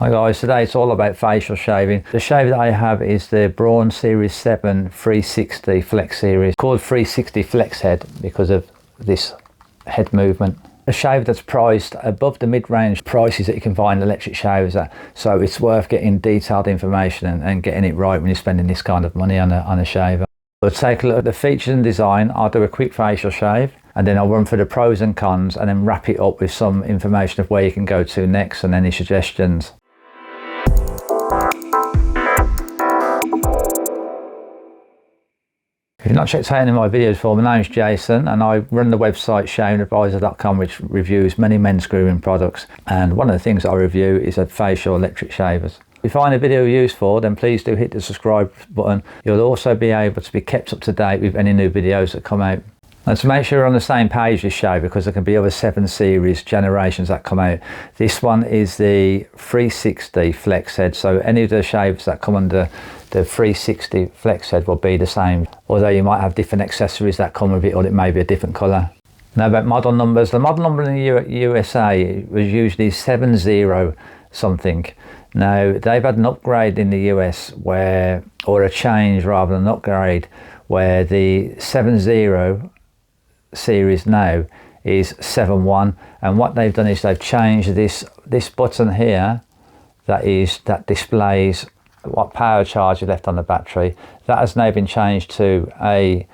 Hi guys, today it's all about facial shaving. The shaver that I have is the Braun Series 7 360 Flex Series, called 360 Flex Head because of this head movement. A shaver that's priced above the mid-range prices that you can find electric shavers at, so it's worth getting detailed information and getting it right when you're spending this kind of money on a shaver. We'll take a look at the features and design. I'll do a quick facial shave and then I'll run through the pros and cons and then wrap it up with some information of where you can go to next and any suggestions. If you've not checked out any of my videos before, my name's Jason and I run the website shavingadvisor.com, which reviews many men's grooming products, and one of the things that I review is facial electric shavers. If you find a video useful, then please do hit the subscribe button. You'll also be able to be kept up to date with any new videos that come out. And to make sure you're on the same page with shaver, because there can be other 7 series generations that come out. This one is the 360 Flex Head, so any of the shavers that come under the 360 Flex Head will be the same, although you might have different accessories that come with it, or it may be a different colour. Now about model numbers, the model number in the USA was usually 70 something. Now they've had an upgrade in the US or a change rather than an upgrade, where the 70 series now is 71, and what they've done is they've changed this button here that displays what power charge you left on the battery. That has now been changed to a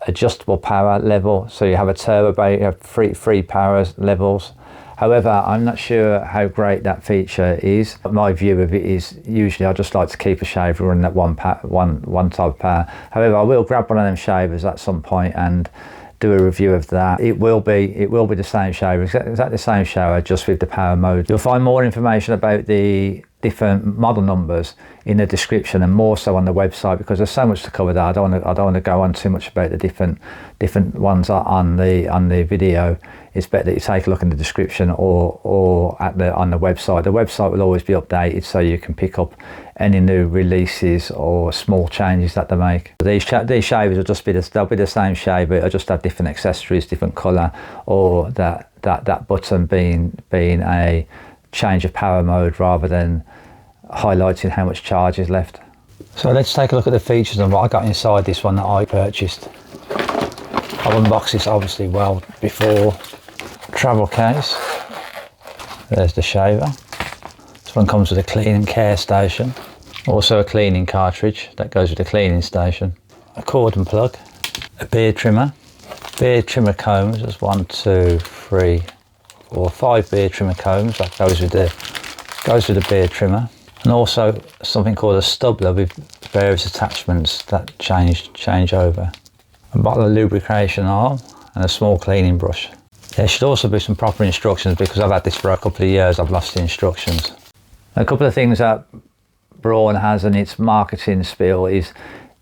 adjustable power level, so you have a turbo, you have three power levels. However, I'm not sure how great that feature is. My view of it is usually I just like to keep a shaver running at one type of power. However, I will grab one of them shavers at some point and do a review of that. It will be the same shaver, exactly the same shaver, just with the power mode. You'll find more information about the different model numbers in the description, and more so on the website, because there's so much to cover there. I don't want to go on too much about the different ones on the video. It's better that you take a look in the description or on the website. The website will always be updated, so you can pick up any new releases or small changes that they make. These shavers will just be they'll be the same shaver. It'll just have different accessories, different colour, or that button being a change of power mode rather than highlighting how much charge is left. So let's take a look at the features and what I got inside this one that I purchased. I've unboxed this obviously well before. Travel case, there's the shaver. This one comes with a clean and care station, also a cleaning cartridge that goes with the cleaning station, a cord and plug, a beard trimmer combs. There's 1, 2, 3, 4, 5 beard trimmer combs that goes with the beard trimmer, and also something called a stubbler with various attachments that change over, a bottle of lubrication oil and a small cleaning brush. There should also be some proper instructions, because I've had this for a couple of years. I've lost the instructions. A couple of things that Braun has in its marketing spiel is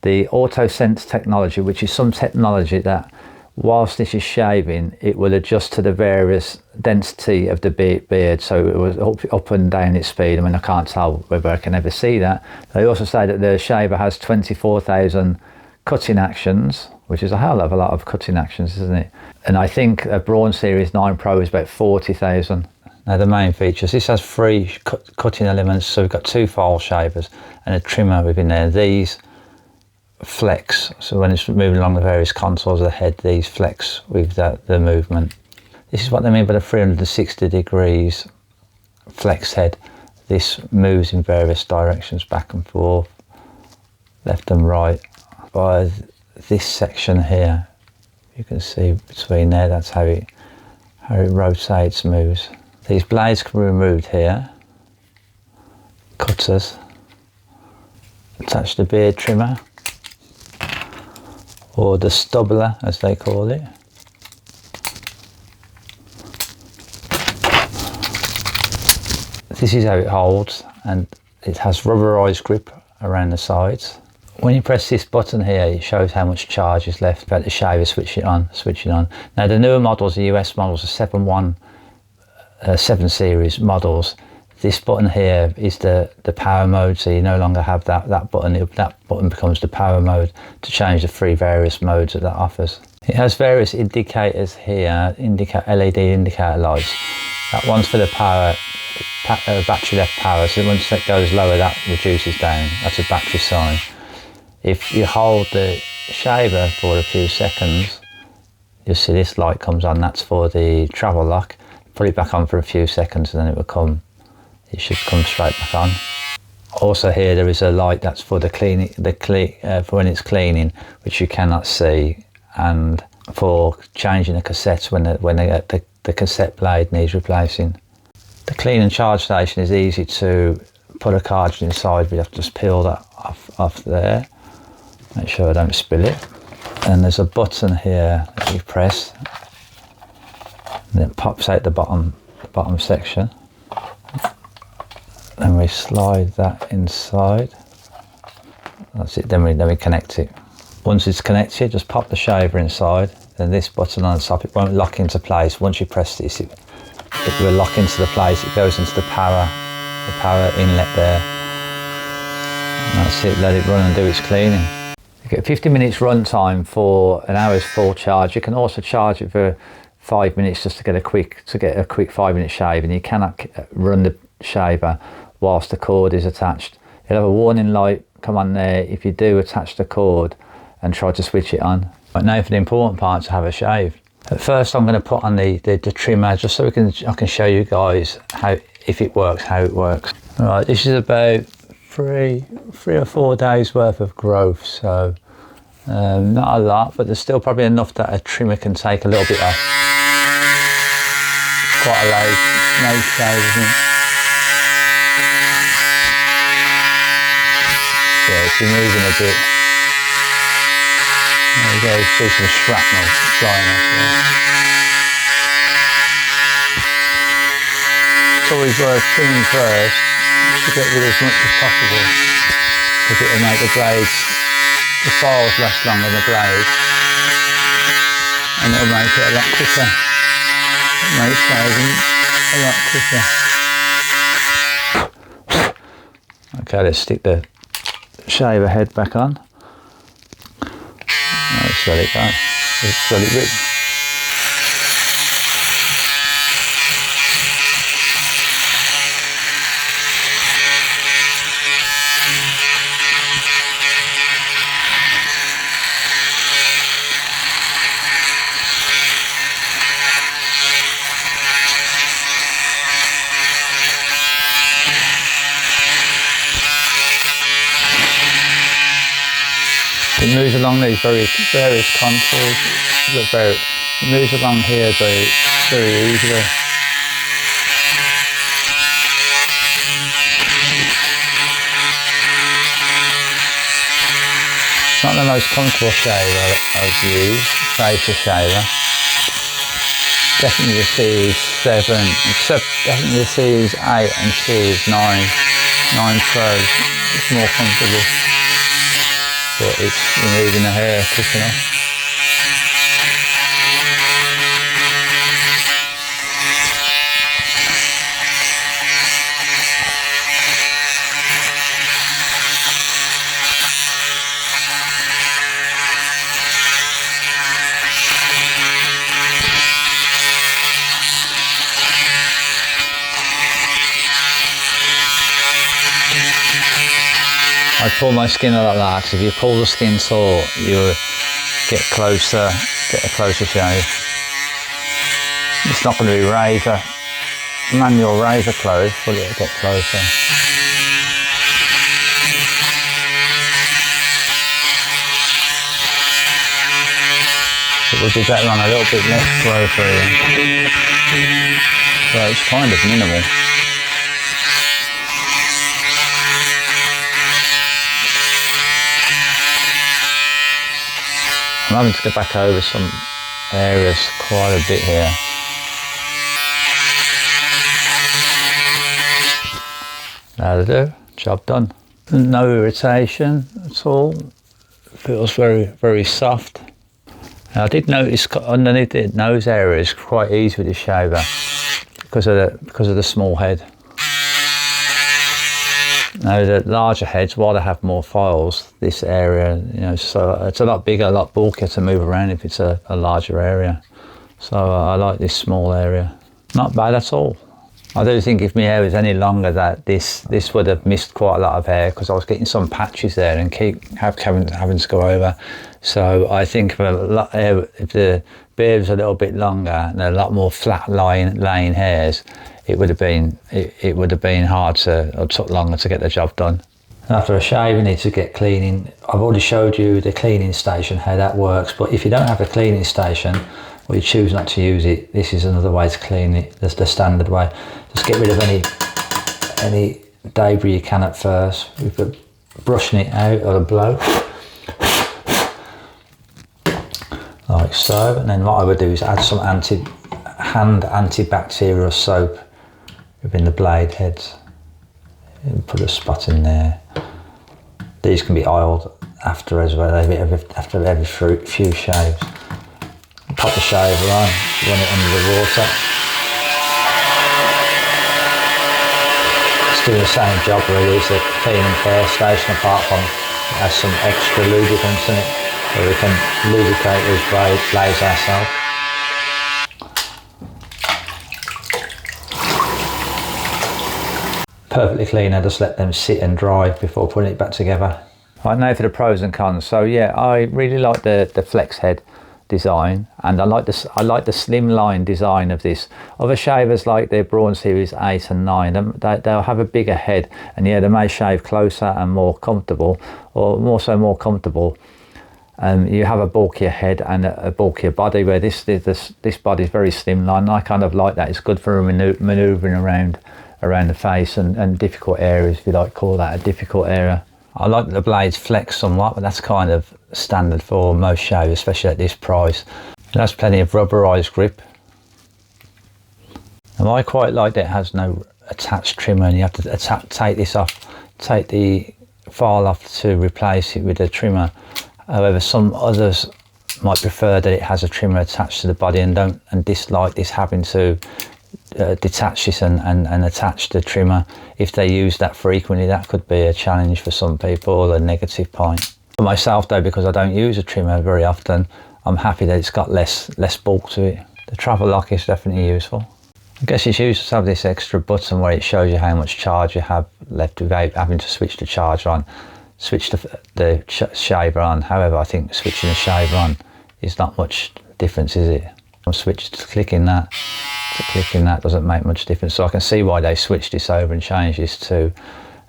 the AutoSense technology, which is some technology that, whilst this is shaving, it will adjust to the various density of the beard, so it will up and down its speed. I mean, I can't tell whether I can ever see that. They also say that the shaver has 24,000 cutting actions, which is a hell of a lot of cutting actions, isn't it? And I think a Braun Series 9 Pro is about 40,000. Now the main features, this has 3 cutting elements, so we've got 2 file shavers and a trimmer within there. These flex, so when it's moving along the various contours of the head, these flex with the movement. This is what they mean by the 360 degrees flex head. This moves in various directions, back and forth, left and right. By this section here, you can see between there, that's how it rotates, moves. These blades can be removed here, cutters, attach the beard trimmer, or the stubbler as they call it. This is how it holds, and it has rubberized grip around the sides. When you press this button here, it shows how much charge is left. About the shaver, switch it on. Now the newer models, the US models, are 7 series models. This button here is the power mode, so you no longer have that button. That button becomes the power mode to change the 3 various modes that offers. It has various indicators here, LED indicator lights. That one's for the battery left power, so once it goes lower that reduces down. That's a battery sign. If you hold the shaver for a few seconds, you'll see this light comes on. That's for the travel lock. Put it back on for a few seconds and then it should come straight back on. Also here there is a light that's for the cleaning, for when it's cleaning, which you cannot see, and for changing the cassettes when the cassette blade needs replacing. The clean and charge station is easy to put a cartridge inside. We have to just peel that off there. Make sure I don't spill it. And there's a button here that you press, and it pops out the bottom section. Then we slide that inside. That's it. Then we connect it. Once it's connected, just pop the shaver inside. Then this button on the top, it won't lock into place. Once you press this, it will lock into the place. It goes into the power inlet there. And that's it. Let it run and do its cleaning. You get 50 minutes run time for an hour's full charge. You can also charge it for 5 minutes just to get a quick 5-minute shave, and you cannot run the shaver whilst the cord is attached. You'll have a warning light come on there if you do attach the cord and try to switch it on. But now for the important part, to have a shave. At first I'm going to put on the trimmer just so I can show you guys how it works. Right, this is about three or 4 days worth of growth, so not a lot, but there's still probably enough that a trimmer can take a little bit off. Quite a low shave, isn't it? Yeah, it's been moving a bit. There you go, you see some shrapnel flying off there. It's always worth trimming first to get rid of as much as possible, because it will make the files last longer than the blade, and it will make it a lot quicker. It makes shaving a lot quicker. Okay, let's stick the shaver head back on. Let's let it go. Let's let it rip. It moves along these various contours. It moves along here very easily. It's not the most comfortable shaver I've used, facial shaver. Definitely the Series 7, except definitely the Series 8 and Series 9 Pro. It's more comfortable, but it's removing the hair quick enough. I pull my skin a lot like that. If you pull the skin taut, you'll get a closer shave. It's not going to be manual razor close, but it'll get closer. It would be better on a little bit less growth area. So it's kind of minimal. I'm having to go back over some areas quite a bit here. That'll do, job done. No irritation at all. Feels very, very soft. Now, I did notice underneath the nose area is quite easy with the shaver because of the small head. Now the larger heads, while they have more files, this area, so it's a lot bigger, a lot bulkier to move around if it's a larger area. So I like this small area. Not bad at all. I do think if my hair was any longer that this would have missed quite a lot of hair, because I was getting some patches there and having to go over. So I think if the beard was a little bit longer and a lot more flat laying hairs, it would have been hard to, or took longer to get the job done. And after a shave, you need to get cleaning. I've already showed you the cleaning station, how that works, but if you don't have a cleaning station, or you choose not to use it, this is another way to clean it. That's the standard way. Just get rid of any debris you can at first. We've got brushing it out or a blow, like so. And then what I would do is add some hand antibacterial soap within the blade heads. And put a spot in there. These can be oiled after as well, after every few shaves. Pop the shaver on, run it under the water. It's doing the same job really as the clean and care station, apart from it has some extra lubricants in it, where we can lubricate these blades ourselves. Perfectly clean, I just let them sit and dry before putting it back together. Right, now for the pros and cons. So yeah, I really like the flex head design, and I like the slimline design of this. Other shavers like the Braun Series 8 and 9, they'll have a bigger head, and yeah, they may shave closer and more comfortable, or more comfortable. You have a bulkier head and a bulkier body, where this body is very slimline, and I kind of like that. It's good for manoeuvring around the face and difficult areas, if you like to call that a difficult area. I like that the blades flex somewhat, but that's kind of standard for most shavers, especially at this price. It has plenty of rubberized grip. And I quite like that it has no attached trimmer, and you have to take this off, take the file off to replace it with a trimmer. However, some others might prefer that it has a trimmer attached to the body and dislike this having to detach this and attach the trimmer. If they use that frequently, that could be a challenge for some people, a negative point. For myself though, because I don't use a trimmer very often, I'm happy that it's got less bulk to it. The travel lock is definitely useful. I guess it's useful to have this extra button where it shows you how much charge you have left without having to switch the charger on, switch the shaver on. However, I think switching the shaver on is not much difference, is it? I'm switched to clicking that. Clicking that doesn't make much difference, so I can see why they switched this over and changed this to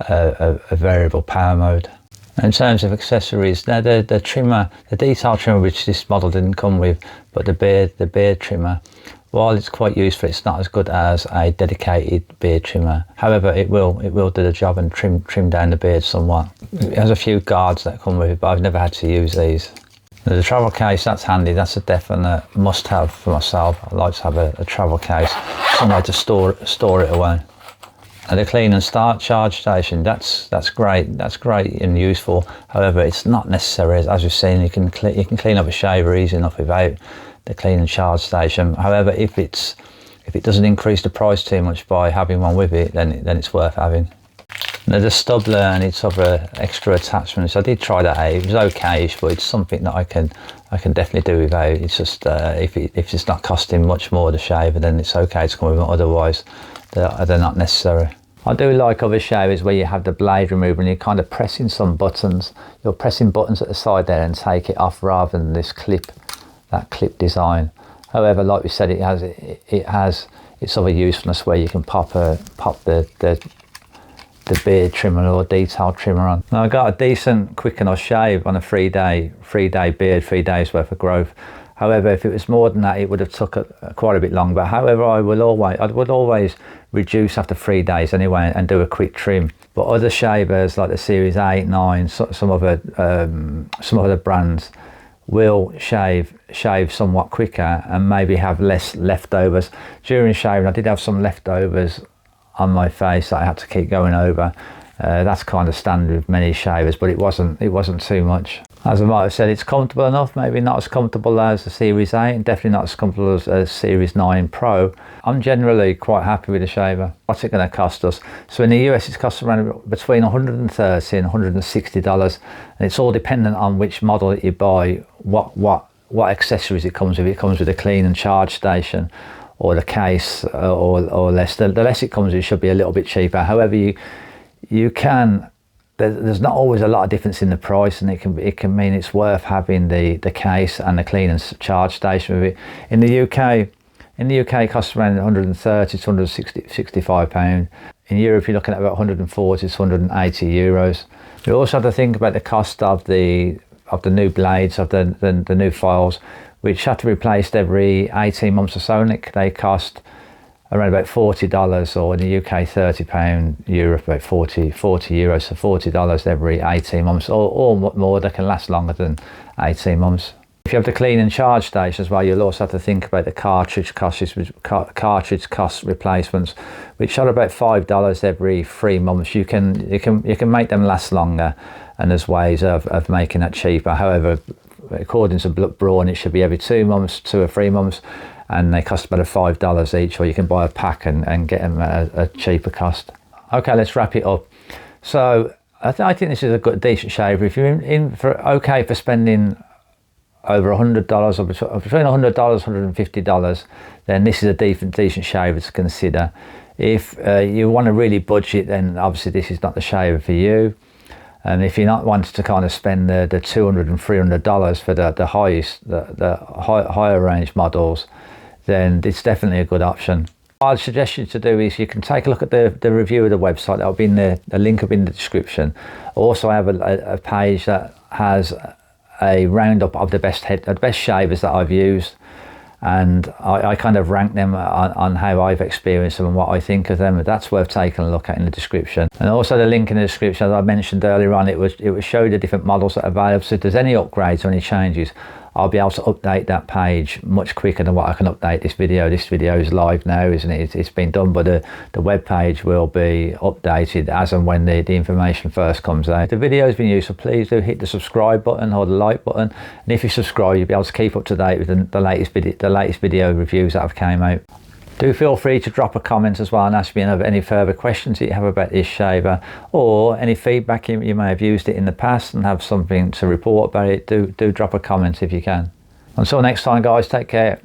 a variable power mode. In terms of accessories, now the trimmer, the detail trimmer, which this model didn't come with, but the beard trimmer, while it's quite useful, it's not as good as a dedicated beard trimmer. However, it will do the job and trim down the beard somewhat. It has a few guards that come with it, but I've never had to use these. The travel case, that's handy. That's a definite must-have for myself. I like to have a travel case, somewhere to store it away. And the clean and start charge station, that's great. That's great and useful. However, it's not necessary. As you've seen, you can clean up a shaver easy enough without the clean and charge station. However, if it doesn't increase the price too much by having one with it, then it's worth having. Now the stubler and its other extra attachments, I did try that out. It was okay-ish, but it's something that I can definitely do without. It's just if it's not costing much more to shave, then it's okay to come with it. Otherwise, they're not necessary. I do like other shavers where you have the blade remover and you're kind of pressing some buttons. You're pressing buttons at the side there and take it off, rather than this clip design. However, like we said, it has its other usefulness where you can pop the beard trimmer or detail trimmer on. Now I got a decent quick enough shave on a 3-day beard, 3 days worth of growth. However, if it was more than that, it would have took quite a bit longer. However, I would always reduce after 3 days anyway and do a quick trim. But other shavers like the Series 8, 9, some other brands will shave somewhat quicker and maybe have less leftovers. During shaving, I did have some leftovers on my face that I had to keep going over. That's kind of standard with many shavers, but it wasn't too much. As I might have said, it's comfortable enough, maybe not as comfortable as the Series 8, and definitely not as comfortable as Series 9 Pro. I'm generally quite happy with the shaver. What's it going to cost us? So in the US, it's cost around between $130 and $160, and it's all dependent on which model that you buy, what accessories it comes with. It comes with a clean and charge station, or the case, or less. The less it comes, it should be a little bit cheaper. However, you can. There's not always a lot of difference in the price, and it can mean it's worth having the case and the clean and charge station with it. In the UK, it costs around 130 to 165 pound. In Europe, you're looking at about 140 to 180 euros. You also have to think about the cost of the new blades, of the new files, which have to be replaced every 18 months or so, and they cost around about $40, or in the UK £30, Europe about 40 euros, so $40 every 18 months, or more. They can last longer than 18 months. If you have the clean and charge station as well, you'll also have to think about the cartridge cost replacements, which are about $5 every 3 months. You can make them last longer, and there's ways of making that cheaper. However, according to Braun, it should be every 2 months, 2 or 3 months, and they cost about $5 each, or you can buy a pack and get them at a cheaper cost. Okay, let's wrap it up. So I think this is a decent shaver. If you're for spending over $100, or between $100 and $150, then this is a decent shaver to consider. If you want to really budget, then obviously this is not the shaver for you. And if you're not wanting to kind of spend the $200 and $300 for the higher range models, then it's definitely a good option. What I'd suggest you to do is you can take a look at the review of the website. That'll be in the link will be in the description. Also, I have a page that has a roundup of the best shavers that I've used, and I kind of rank them on how I've experienced them and what I think of them. That's worth taking a look at in the description. And also the link in the description, as I mentioned earlier on, it will show the different models that are available. So if there's any upgrades or any changes, I'll be able to update that page much quicker than what I can update this video. This video is live now, isn't it? It's been done, but the web page will be updated as and when the information first comes out. If the video has been useful, please do hit the subscribe button or the like button. And if you subscribe, you'll be able to keep up to date with the latest video reviews that have came out. Do feel free to drop a comment as well and ask me any further questions that you have about this shaver, or any feedback. You may have used it in the past and have something to report about it. Do drop a comment if you can. Until next time, guys, take care.